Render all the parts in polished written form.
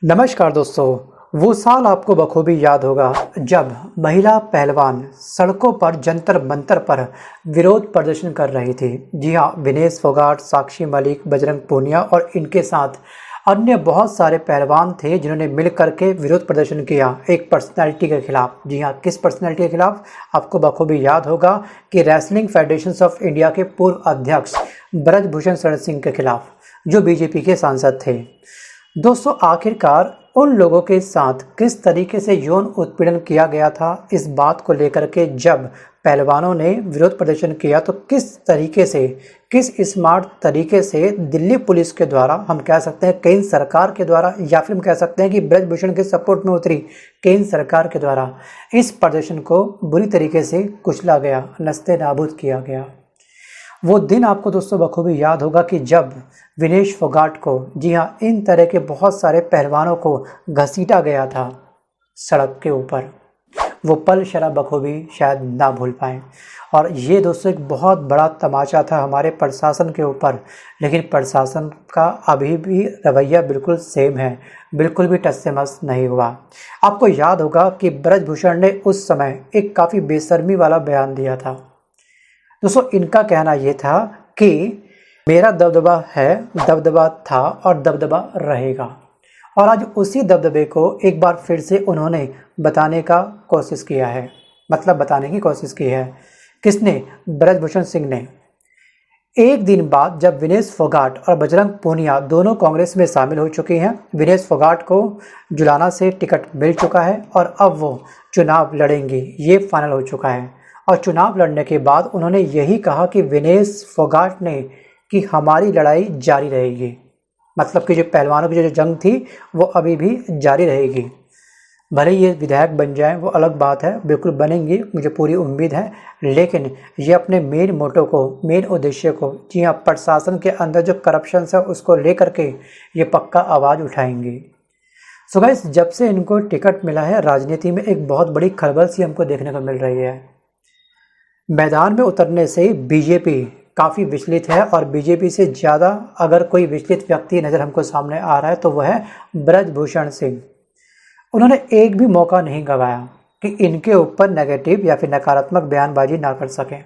नमस्कार दोस्तों। वो साल आपको बखूबी याद होगा जब महिला पहलवान सड़कों पर जंतर मंतर पर विरोध प्रदर्शन कर रही थी। जी हाँ, विनेश फोगाट, साक्षी मलिक, बजरंग पूनिया और इनके साथ अन्य बहुत सारे पहलवान थे जिन्होंने मिल करके विरोध प्रदर्शन किया एक पर्सनैलिटी के खिलाफ। जी हाँ, किस पर्सनैलिटी के खिलाफ आपको बखूबी याद होगा कि रेसलिंग फेडरेशन ऑफ इंडिया के पूर्व अध्यक्ष ब्रजभूषण शरण सिंह के खिलाफ, जो बीजेपी के सांसद थे। दोस्तों, आखिरकार उन लोगों के साथ किस तरीके से यौन उत्पीड़न किया गया था, इस बात को लेकर के जब पहलवानों ने विरोध प्रदर्शन किया तो किस तरीके से, किस स्मार्ट तरीके से दिल्ली पुलिस के द्वारा, हम कह सकते हैं केंद्र सरकार के द्वारा, या फिर हम कह सकते हैं कि ब्रजभूषण के सपोर्ट में उतरी केंद्र सरकार के द्वारा इस प्रदर्शन को बुरी तरीके से कुचला गया, नस्ते नाबूद किया गया। वो दिन आपको दोस्तों बखूबी याद होगा कि जब विनेश फोगाट को, जी हाँ, इन तरह के बहुत सारे पहलवानों को घसीटा गया था सड़क के ऊपर। वो पल शरा बखूबी शायद ना भूल पाएँ। और ये दोस्तों एक बहुत बड़ा तमाचा था हमारे प्रशासन के ऊपर, लेकिन प्रशासन का अभी भी रवैया बिल्कुल सेम है, बिल्कुल भी टस से मस नहीं हुआ। आपको याद होगा कि ब्रजभूषण ने उस समय एक काफ़ी बेशर्मी वाला बयान दिया था। दोस्तों, इनका कहना ये था कि मेरा दबदबा है, दबदबा था और दबदबा रहेगा। और आज उसी दबदबे को एक बार फिर से उन्होंने बताने का कोशिश किया है, मतलब बताने की कोशिश की है। किसने? ब्रजभूषण सिंह ने। एक दिन बाद जब विनेश फोगाट और बजरंग पूनिया दोनों कांग्रेस में शामिल हो चुके हैं, विनेश फोगाट को जुलाना से टिकट मिल चुका है और अब वो चुनाव लड़ेंगी, ये फाइनल हो चुका है। और चुनाव लड़ने के बाद उन्होंने यही कहा कि विनेश फोगाट ने कि हमारी लड़ाई जारी रहेगी, मतलब कि जो पहलवानों की जो जंग थी वो अभी भी जारी रहेगी। भले ये विधायक बन जाएं वो अलग बात है, बिल्कुल बनेंगी, मुझे पूरी उम्मीद है, लेकिन ये अपने मेन मोटो को, मेन उद्देश्य को, जी हाँ, प्रशासन के अंदर जो करप्शन है उसको लेकर के ये पक्का आवाज़ उठाएंगी। सो गाइस, जब से इनको टिकट मिला है राजनीति में एक बहुत बड़ी खलबल सी हमको देखने को मिल रही है। मैदान में उतरने से बीजेपी काफ़ी विचलित है और बीजेपी से ज़्यादा अगर कोई विचलित व्यक्ति नज़र हमको सामने आ रहा है तो वह है ब्रजभूषण सिंह। उन्होंने एक भी मौका नहीं गंवाया कि इनके ऊपर नेगेटिव या फिर नकारात्मक बयानबाजी ना कर सकें।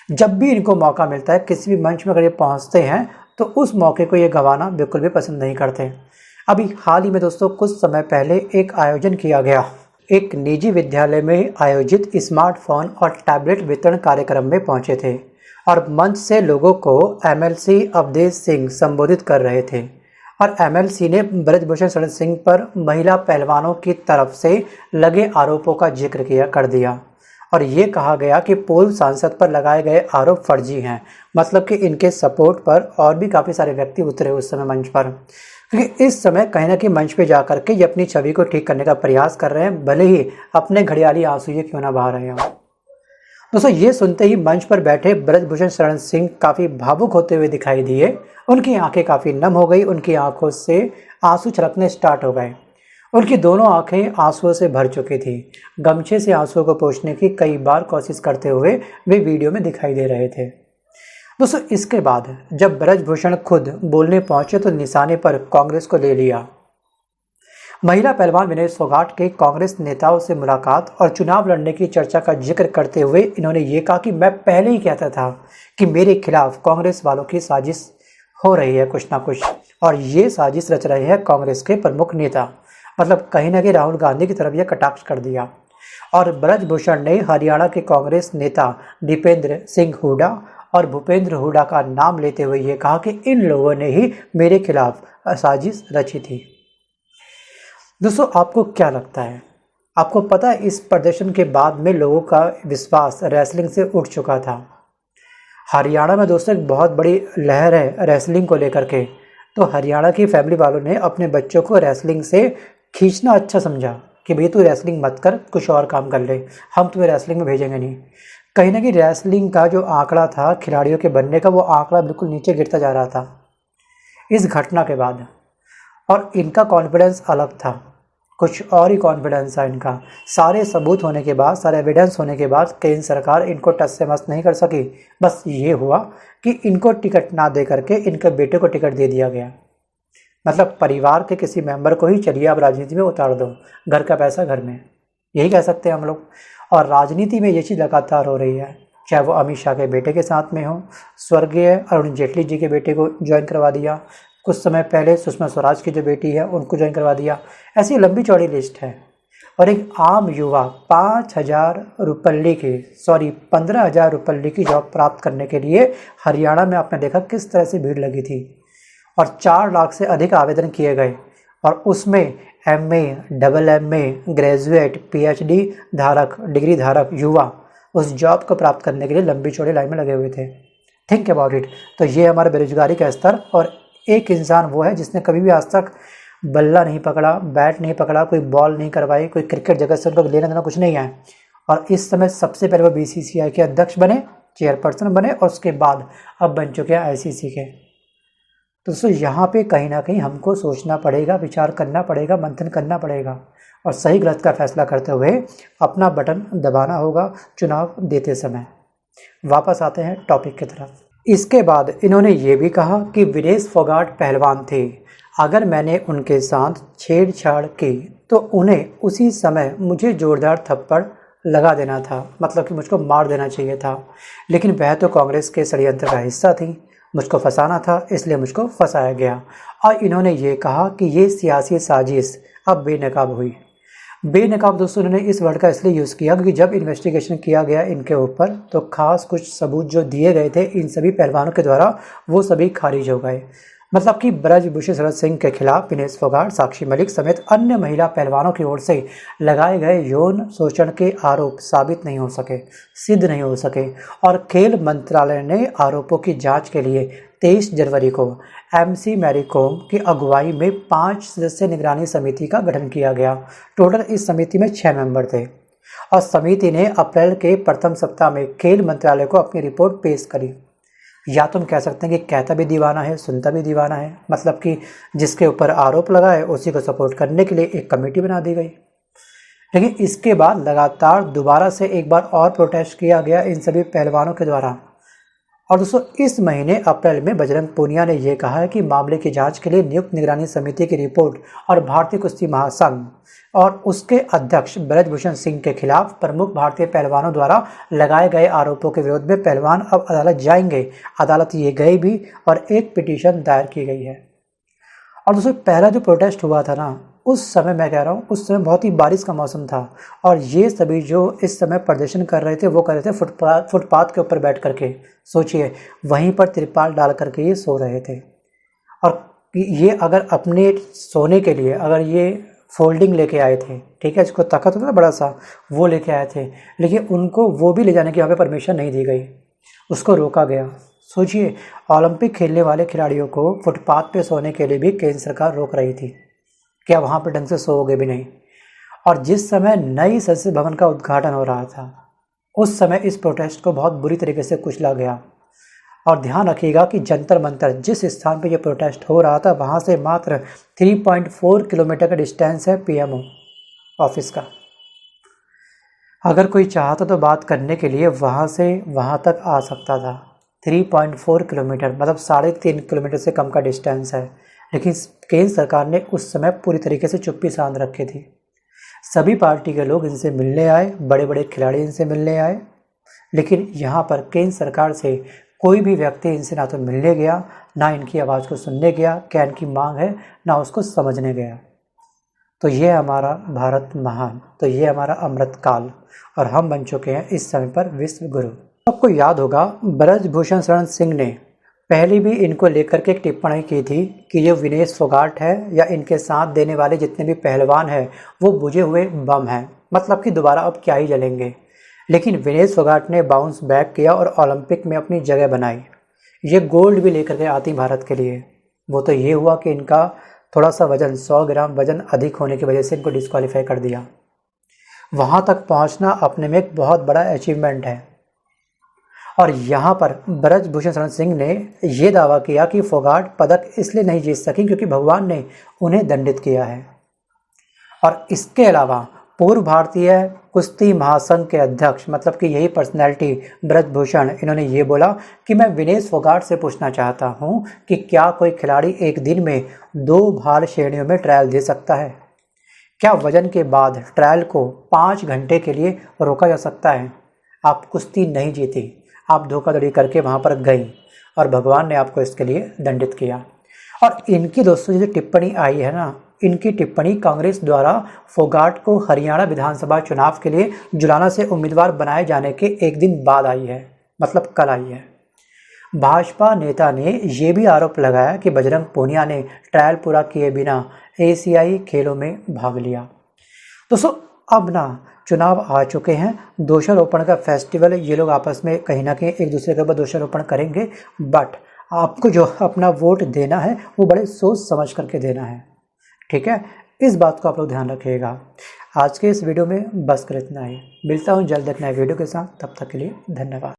जब भी इनको मौका मिलता है, किसी भी मंच में अगर ये पहुँचते हैं तो उस मौके को ये गंवाना बिल्कुल भी पसंद नहीं करते। अभी हाल ही में दोस्तों कुछ समय पहले एक आयोजन किया गया, एक निजी विद्यालय में आयोजित स्मार्टफोन और टैबलेट वितरण कार्यक्रम में पहुंचे थे और मंच से लोगों को एमएलसी अवधेश सिंह संबोधित कर रहे थे। और एमएलसी ने ब्रजभूषण शरण सिंह पर महिला पहलवानों की तरफ से लगे आरोपों का जिक्र कर दिया और ये कहा गया कि पूर्व सांसद पर लगाए गए आरोप फर्जी हैं, मतलब कि इनके सपोर्ट पर और भी काफ़ी सारे व्यक्ति उतरे उस समय मंच पर, क्योंकि इस समय कहीं ना कहीं मंच पे जा करके ये अपनी छवि को ठीक करने का प्रयास कर रहे हैं, भले ही अपने घड़ियाली आंसू ये क्यों ना बहा रहे हों। दोस्तों, ये सुनते ही मंच पर बैठे ब्रजभूषण शरण सिंह काफ़ी भावुक होते हुए दिखाई दिए। उनकी आंखें काफ़ी नम हो गई, उनकी आंखों से आंसू छलकने स्टार्ट हो गए। उनकी दोनों आंखें आंसुओं से भर चुकी थी। गमछे से आंसुओं को पोंछने की कई बार कोशिश करते हुए वे वीडियो में दिखाई दे रहे थे। दोस्तों, इसके बाद जब ब्रजभूषण खुद बोलने पहुंचे तो निशाने पर कांग्रेस को ले लिया। महिला पहलवान विनेश फोगाट के कांग्रेस नेताओं से मुलाकात और चुनाव लड़ने की चर्चा का जिक्र करते हुए इन्होंने ये कहा कि मैं पहले ही कहता था कि मेरे खिलाफ कांग्रेस वालों की साजिश हो रही है कुछ ना कुछ, और ये साजिश रच रहे हैं कांग्रेस के प्रमुख नेता, मतलब कहीं ना कहीं राहुल गांधी की तरफ यह कटाक्ष कर दिया। और ब्रजभूषण ने हरियाणा के कांग्रेस नेता दीपेंद्र सिंह हुड्डा और भूपेंद्र हुड्डा का नाम लेते हुए ये कहा कि इन लोगों ने ही मेरे खिलाफ साजिश रची थी। दोस्तों, आपको क्या लगता है? आपको पता है इस प्रदर्शन के बाद में लोगों का विश्वास रेसलिंग से उठ चुका था। हरियाणा में दोस्तों एक बहुत बड़ी लहर है रेसलिंग को लेकर के, तो हरियाणा की फैमिली वालों ने अपने बच्चों को रेसलिंग से खींचना अच्छा समझा कि भई तू रेसलिंग मत कर, कुछ और काम कर ले, हम तुम्हें रेसलिंग में भेजेंगे नहीं। कहीं ना कहीं रेसलिंग का जो आंकड़ा था खिलाड़ियों के बनने का, वो आंकड़ा बिल्कुल नीचे गिरता जा रहा था इस घटना के बाद। और इनका कॉन्फिडेंस अलग था, कुछ और ही कॉन्फिडेंस था इनका। सारे सबूत होने के बाद, सारे एविडेंस होने के बाद केंद्र सरकार इनको टस से मस नहीं कर सकी। बस ये हुआ कि इनको टिकट ना दे करके इनके बेटे को टिकट दे दिया गया। मतलब परिवार के किसी मेंबर को ही चलिए आप राजनीति में उतार दो, घर का पैसा घर में, यही कह सकते हैं हम लोग। और राजनीति में ये चीज़ लगातार हो रही है, चाहे वो अमित शाह के बेटे के साथ में हो, स्वर्गीय अरुण जेटली जी के बेटे को ज्वाइन करवा दिया, कुछ समय पहले सुषमा स्वराज की जो बेटी है उनको ज्वाइन करवा दिया, ऐसी लंबी चौड़ी लिस्ट है। और एक आम युवा 5,000 रुपये की 15,000 रुपये की जॉब प्राप्त करने के लिए हरियाणा में आपने देखा किस तरह से भीड़ लगी थी, और 4 लाख से अधिक आवेदन किए गए, और उसमें MA, MA, ग्रेजुएट, PhD धारक, डिग्री धारक युवा उस जॉब को प्राप्त करने के लिए लंबी चौड़ी लाइन में लगे हुए थे। Think about it. तो ये हमारे बेरोजगारी का स्तर। और एक इंसान वो है जिसने कभी भी आज तक बल्ला नहीं पकड़ा, बैट नहीं पकड़ा, कोई बॉल नहीं करवाई, कोई क्रिकेट जगत से उनको लेना देना कुछ नहीं है, और इस समय सबसे पहले वो BCCI के अध्यक्ष बने, चेयरपर्सन बने, और उसके बाद अब बन चुके हैं ICC के। तो दोस्तों यहाँ पे कहीं ना कहीं हमको सोचना पड़ेगा, विचार करना पड़ेगा, मंथन करना पड़ेगा, और सही गलत का फैसला करते हुए अपना बटन दबाना होगा चुनाव देते समय। वापस आते हैं टॉपिक की तरफ। इसके बाद इन्होंने ये भी कहा कि विनेश फोगाट पहलवान थे, अगर मैंने उनके साथ छेड़छाड़ की तो उन्हें उसी समय मुझे जोरदार थप्पड़ लगा देना था, मतलब कि मुझको मार देना चाहिए था, लेकिन वह तो कांग्रेस के षड्यंत्र का हिस्सा थी, मुझको फंसाना था, इसलिए मुझको फंसाया गया। और इन्होंने ये कहा कि ये सियासी साजिश अब बेनकाब हुई। बेनकाब दोस्तों इन्होंने इस वर्ड का इसलिए यूज़ किया क्योंकि जब इन्वेस्टिगेशन किया गया इनके ऊपर तो खास कुछ सबूत जो दिए गए थे इन सभी पहलवानों के द्वारा वो सभी खारिज हो गए। मतलब कि ब्रजभूषण शरण सिंह के खिलाफ विनेश फोगाट, साक्षी मलिक समेत अन्य महिला पहलवानों की ओर से लगाए गए यौन शोषण के आरोप साबित नहीं हो सके, सिद्ध नहीं हो सके, और खेल मंत्रालय ने आरोपों की जांच के लिए 23 जनवरी को MC मैरी कॉम की अगुवाई में 5 सदस्यीय निगरानी समिति का गठन किया गया। टोटल इस समिति में 6 मेंबर थे, और समिति ने अप्रैल के प्रथम सप्ताह में खेल मंत्रालय को अपनी रिपोर्ट पेश करी। या तुम कह सकते हैं कि कहता भी दीवाना है, सुनता भी दीवाना है, मतलब कि जिसके ऊपर आरोप लगाए उसी को सपोर्ट करने के लिए एक कमेटी बना दी गई। लेकिन इसके बाद लगातार दोबारा से एक बार और प्रोटेस्ट किया गया इन सभी पहलवानों के द्वारा। और दोस्तों इस महीने अप्रैल में बजरंग पूनिया ने यह कहा है कि मामले की जांच के लिए नियुक्त निगरानी समिति की रिपोर्ट और भारतीय कुश्ती महासंघ और उसके अध्यक्ष ब्रजभूषण सिंह के खिलाफ प्रमुख भारतीय पहलवानों द्वारा लगाए गए आरोपों के विरोध में पहलवान अब अदालत जाएंगे। अदालत ये गए भी और एक पिटीशन दायर की गई है। और दोस्तों पहला जो प्रोटेस्ट हुआ था ना, उस समय मैं कह रहा हूँ उस समय बहुत ही बारिश का मौसम था, और ये सभी जो इस समय प्रदर्शन कर रहे थे वो कर रहे थे फुटपाथ के ऊपर बैठ करके। सोचिए वहीं पर तिरपाल डाल करके ये सो रहे थे, और ये अगर अपने सोने के लिए अगर ये फोल्डिंग लेके आए थे, ठीक है, जिसको तख्त होता है बड़ा सा, वो लेके आए थे, लेकिन उनको वो भी ले जाने की यहाँ पे परमिशन नहीं दी गई, उसको रोका गया। सोचिए ओलंपिक खेलने वाले खिलाड़ियों को फुटपाथ पे सोने के लिए भी केंद्र सरकार रोक रही थी, क्या वहाँ पे ढंग से सोओगे भी नहीं। और जिस समय नई संसद भवन का उद्घाटन हो रहा था उस समय इस प्रोटेस्ट को बहुत बुरी तरीके से कुचला गया। और ध्यान रखिएगा कि जंतर मंतर जिस स्थान पे ये प्रोटेस्ट हो रहा था वहाँ से मात्र 3.4 किलोमीटर का डिस्टेंस है PMO ऑफिस का। अगर कोई चाहता तो बात करने के लिए वहाँ से वहाँ तक आ सकता था। 3.4 किलोमीटर मतलब 3.5 किलोमीटर से कम का डिस्टेंस है, लेकिन केंद्र सरकार ने उस समय पूरी तरीके से चुप्पी साध रखी थी। सभी पार्टी के लोग इनसे मिलने आए, बड़े बड़े खिलाड़ी इनसे मिलने आए, लेकिन यहाँ पर केंद्र सरकार से कोई भी व्यक्ति इनसे ना तो मिलने गया, ना इनकी आवाज़ को सुनने गया, क्या इनकी मांग है, ना उसको समझने गया। तो ये हमारा भारत महान, तो ये हमारा अमृत काल, और हम बन चुके हैं इस समय पर विश्व गुरु। आपको याद होगा ब्रजभूषण शरण सिंह ने पहले भी इनको लेकर के एक टिप्पणी की थी कि ये विनेश फोगाट है या इनके साथ देने वाले जितने भी पहलवान हैं वो बुझे हुए बम हैं, मतलब कि दोबारा अब क्या ही जलेंगे। लेकिन विनेश फोगाट ने बाउंस बैक किया और ओलंपिक में अपनी जगह बनाई। ये गोल्ड भी लेकर के आती भारत के लिए। वो तो ये हुआ कि इनका थोड़ा सा वजन 100 ग्राम वजन अधिक होने की वजह से इनको डिस्क्वालीफाई कर दिया। वहाँ तक पहुँचना अपने में एक बहुत बड़ा अचीवमेंट है। और यहाँ पर ब्रजभूषण शरण सिंह ने यह दावा किया कि फोगाट पदक इसलिए नहीं जीत सकी क्योंकि भगवान ने उन्हें दंडित किया है। और इसके अलावा पूर्व भारतीय कुश्ती महासंघ के अध्यक्ष मतलब कि यही पर्सनैलिटी ब्रजभूषण, इन्होंने ये बोला कि मैं विनेश फोगाट से पूछना चाहता हूं कि क्या कोई खिलाड़ी एक दिन में 2 भार श्रेणियों में ट्रायल दे सकता है? क्या वजन के बाद ट्रायल को 5 घंटे के लिए रोका जा सकता है? आप कुश्ती नहीं जीती, आप धोखाधड़ी करके वहां पर गई और भगवान ने आपको इसके लिए दंडित किया। और इनकी दोस्तों जो टिप्पणी आई है ना, इनकी टिप्पणी कांग्रेस द्वारा फोगाट को हरियाणा विधानसभा चुनाव के लिए जुलाना से उम्मीदवार बनाए जाने के एक दिन बाद आई है, मतलब कल आई है। भाजपा नेता ने यह भी आरोप लगाया कि बजरंग पूनिया ने ट्रायल पूरा किए बिना एशियाई खेलों में भाग लिया। दोस्तों अब ना चुनाव आ चुके हैं, दोषारोपण का फेस्टिवल है, ये लोग आपस में कहीं ना कहीं एक दूसरे के ऊपर दोषारोपण करेंगे, बट आपको जो अपना वोट देना है वो बड़े सोच समझ करके देना है, ठीक है? इस बात को आप लोग ध्यान रखिएगा। आज के इस वीडियो में बस कर इतना ही, मिलता हूँ जल्द एक नए वीडियो के साथ, तब तक के लिए धन्यवाद।